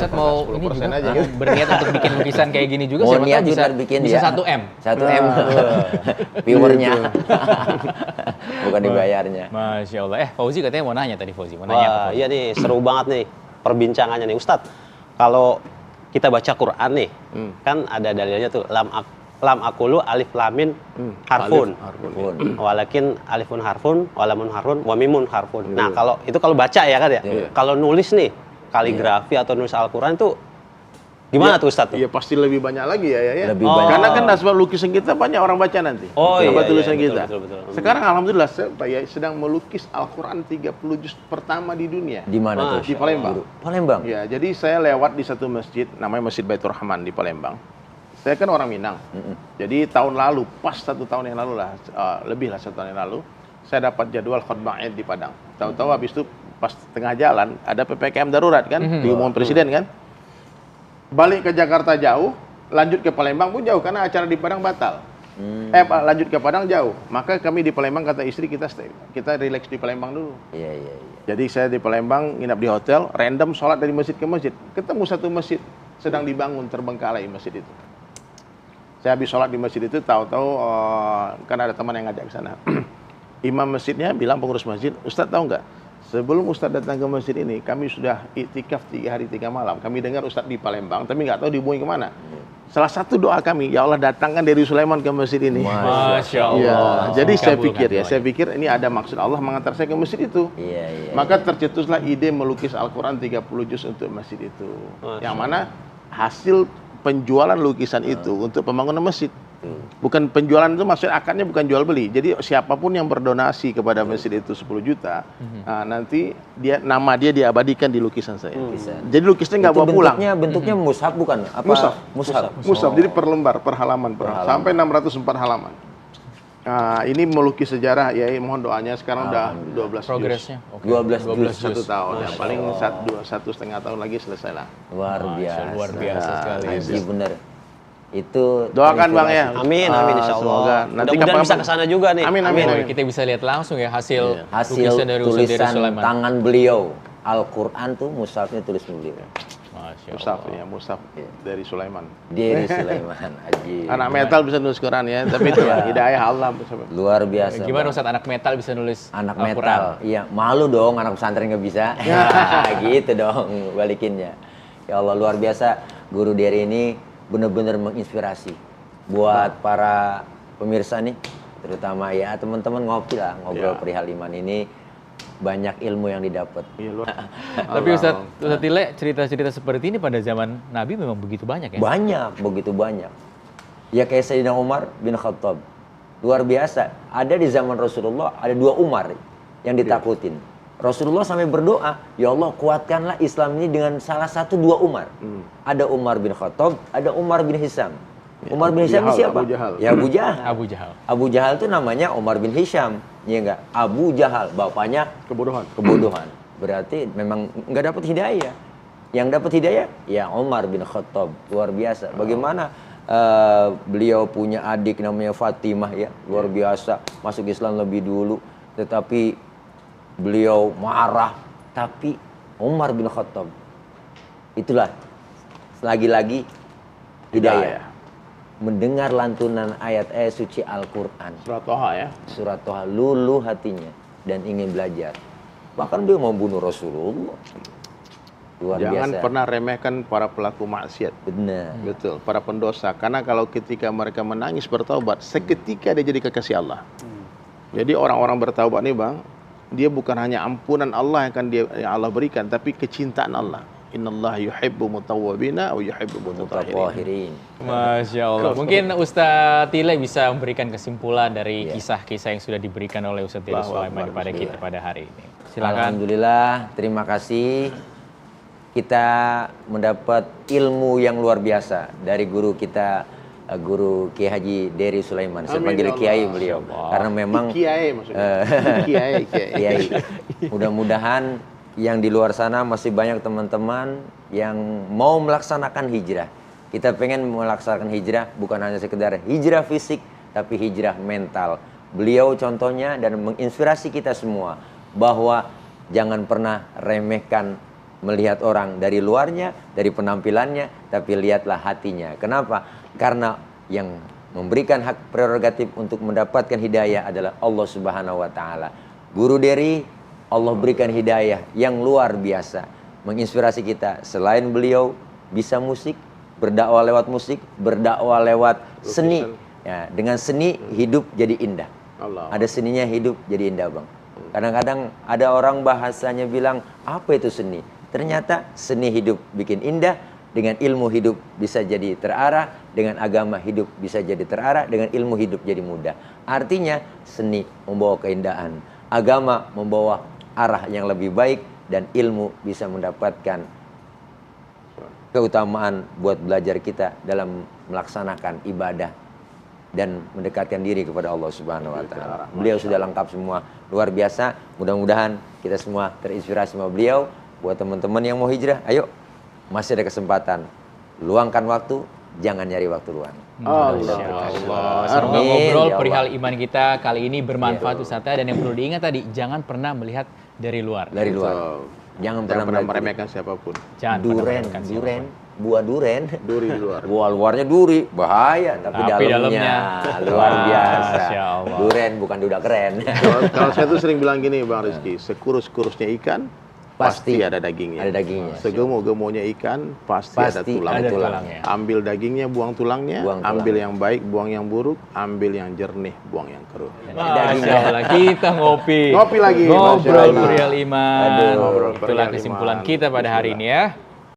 Ustaz mau ini 10% juga aja gitu. berniat untuk bikin lukisan kayak gini juga, Mau siapa niat tahu bisa juga bikin bisa ya. 1 M. 1 M. Viewernya. Bukan dibayarnya. Masya Allah. Fauzi katanya mau nanya tadi, Fauzi. Mau nanya apa, Wah, Fauzi? iya nih, seru banget nih perbincangannya nih Ustadz. Kalau kita baca Quran nih, kan ada dalilnya tuh lam akulu alif lamin harfun. Walakin alifun harfun, walamun harfun, wamimun harfun. Nah, kalau baca ya kan ya. Kalau nulis nih, kaligrafi atau nulis Al-Qur'an tuh gimana tuh Ustadz? Iya pasti lebih banyak lagi ya. Lebih banyak. Karena kan sebab lukisan kita banyak orang baca nanti. Oh, Sama iya, tulisan betul, kita. betul. Sekarang alhamdulillah saya sedang melukis Al-Quran 30 juz pertama di dunia. Di mana tuh? Di Palembang. Palembang. Ya, jadi saya lewat di satu masjid namanya Masjid Baitur Rahman di Palembang. Saya kan orang Minang. Jadi tahun lalu, pas 1 tahun yang lalu lah, lebih lah 1 tahun yang lalu, saya dapat jadwal khutbah Id di Padang. Tahu-tahu habis itu pas tengah jalan ada PPKM darurat kan, diumumkan presiden kan. Balik ke Jakarta jauh, lanjut ke Palembang pun jauh karena acara di Padang batal. Lanjut ke Padang jauh. Maka kami di Palembang kata istri kita relax di Palembang dulu. Iya. Jadi saya di Palembang nginap di hotel, random sholat dari masjid ke masjid. Ketemu satu masjid sedang dibangun terbengkalai masjid itu. Saya habis sholat di masjid itu, tahu-tahu kan ada teman yang ngajak ke sana. Imam masjidnya bilang pengurus masjid, Ustadz tahu nggak? Sebelum Ustadz datang ke masjid ini, kami sudah iktikaf 3 hari 3 malam. Kami dengar Ustadz di Palembang, tapi nggak tahu dibuang kemana. Salah satu doa kami, ya Allah datangkan dari Sulaiman ke masjid ini. Masya Allah. Ya, jadi saya Kabulkan pikir ini ada maksud Allah mengantar saya ke masjid itu. Iya. Maka tercetuslah ide melukis Al-Quran 30 juz untuk masjid itu. Yang mana hasil penjualan lukisan itu untuk pembangunan masjid. Bukan penjualan itu, maksudnya akadnya bukan jual beli. Jadi siapapun yang berdonasi kepada masjid itu 10 juta, nanti nama dia diabadikan di lukisan saya. Jadi lukisannya nggak bawa pulang. Bentuknya mushaf bukan? Apa? Mushaf. Jadi per lembar, per halaman. Sampai 604 halaman. Nah, ini melukis sejarah ya, mohon doanya sekarang udah 12 Progresnya. juz. 12 1 tahun ya, paling 1,5 tahun lagi selesai lah. Luar biasa. Luar biasa sekali. Haji bener. Itu Doakan Bang ya. Amin, insya semoga Allah. nanti Mudah-mudahan bisa kapan- ke sana juga nih. Amin. Kita bisa lihat langsung ya hasil hasil lukisan dari Ustadz Dery tulisan Sulaiman. tangan beliau. Al-Quran tuh mushafnya tulis beliau. Masya Allah. Mushaf dari Sulaiman. Dari Sulaiman Haji. Anak metal bisa nulis Quran ya, tapi itu hidayah Allah. Luar biasa. Gimana Bang. Ustadz anak metal bisa nulis Anak Al-Quran? metal, iya malu dong anak pesantren nggak bisa. Gitu dong balikinnya. Ya Allah luar biasa, Guru Dery ini benar-benar menginspirasi buat para pemirsa nih, terutama ya teman-teman ngopi lah, ngobrol perihal iman ini, banyak ilmu yang didapat. Tapi Ustadz Tile, cerita-cerita seperti ini pada zaman Nabi memang begitu banyak ya? Banyak, begitu banyak. Ya kayak Sayyidina Umar bin Khattab, luar biasa. Ada di zaman Rasulullah ada 2 Umar yang ditakutin. Rasulullah sampai berdoa, ya Allah kuatkanlah Islam ini dengan salah satu 2 Umar. Ada Umar bin Khattab, ada Umar bin Hisham. Umar bin Hisham siapa? Abu Jahal. Ya Abu Jahal. Abu Jahal. Abu Jahal itu namanya Umar bin Hisham, ya enggak? Abu Jahal, bapaknya kebodohan. Berarti memang enggak dapat hidayah. Yang dapat hidayah ya Umar bin Khattab, luar biasa. Bagaimana beliau punya adik namanya Fatimah ya, luar biasa, masuk Islam lebih dulu, tetapi beliau marah. Tapi Umar bin Khattab itulah lagi-lagi hidayah. Mendengar lantunan ayat-ayat suci Al-Quran. Surat Toha ya. Surat Toha, luluh hatinya dan ingin belajar. Bahkan dia membunuh Rasulullah. Luar Jangan biasa. pernah remehkan para pelaku maksiat. Benar. Betul, para pendosa. Karena kalau ketika mereka menangis bertaubat, seketika dia jadi kekasih Allah. Jadi orang-orang bertaubat nih Bang, dia bukan hanya ampunan Allah yang Allah berikan, tapi kecintaan Allah. Innallaha yuhibbu mutawwabina wa yuhibbu mutatahhirin. Masya Allah. Mungkin Ustadz Tile bisa memberikan kesimpulan dari kisah-kisah yang sudah diberikan oleh Ustadz Dery Sulaiman kepada kita pada hari ini. Silakan. Alhamdulillah, terima kasih. Kita mendapat ilmu yang luar biasa dari guru kita, Guru Kiai Haji Dery Sulaiman. Saya panggil Kiai beliau karena memang Kiai maksudnya. Kiai. Mudah-mudahan yang di luar sana masih banyak teman-teman yang mau melaksanakan hijrah. Kita pengen melaksanakan hijrah bukan hanya sekedar hijrah fisik, tapi hijrah mental. Beliau contohnya dan menginspirasi kita semua bahwa jangan pernah remehkan melihat orang dari luarnya, dari penampilannya, tapi lihatlah hatinya. Kenapa? Karena yang memberikan hak prerogatif untuk mendapatkan hidayah adalah Allah Subhanahu wa taala. Guru Dery, Allah berikan hidayah yang luar biasa, menginspirasi kita. Selain beliau bisa musik, berdakwah lewat musik, berdakwah lewat seni. Ya, dengan seni hidup jadi indah. Ada seninya hidup jadi indah, Bang. Kadang-kadang ada orang bahasanya bilang, apa itu seni? Ternyata seni hidup bikin indah, dengan ilmu hidup bisa jadi terarah, dengan agama hidup bisa jadi terarah, dengan ilmu hidup jadi mudah. Artinya seni membawa keindahan, agama membawa arah yang lebih baik, dan ilmu bisa mendapatkan keutamaan buat belajar kita dalam melaksanakan ibadah dan mendekatkan diri kepada Allah Subhanahu wa taala. Beliau sudah lengkap semua, luar biasa. Mudah-mudahan kita semua terinspirasi sama beliau. Buat teman-teman yang mau hijrah, ayo, masih ada kesempatan. Luangkan waktu, jangan nyari waktu luang. Masya Allah. Semoga ngobrol perihal iman kita kali ini bermanfaat Ustaz. Dan yang perlu diingat tadi, jangan pernah melihat dari luar. Dari luar. Jangan pernah meremehkan siapapun. Buah duren, duri luar. Buah luarnya duri, bahaya, tapi dalamnya luar biasa. Duren bukan duda keren. Kalau saya tuh sering bilang gini, Bang Rizky, sekurus-kurusnya ikan pasti ada dagingnya. Ada dagingnya. Segemo-gemonya ikan pasti ada tulangnya. Ambil dagingnya, buang tulangnya. Ambil yang baik, buang yang buruk. Ambil yang jernih, buang yang keruh. Masya Allah, kita ngopi. Ngopi lagi. Ngobrol perihal iman. Itulah kesimpulan kita pada hari ini ya.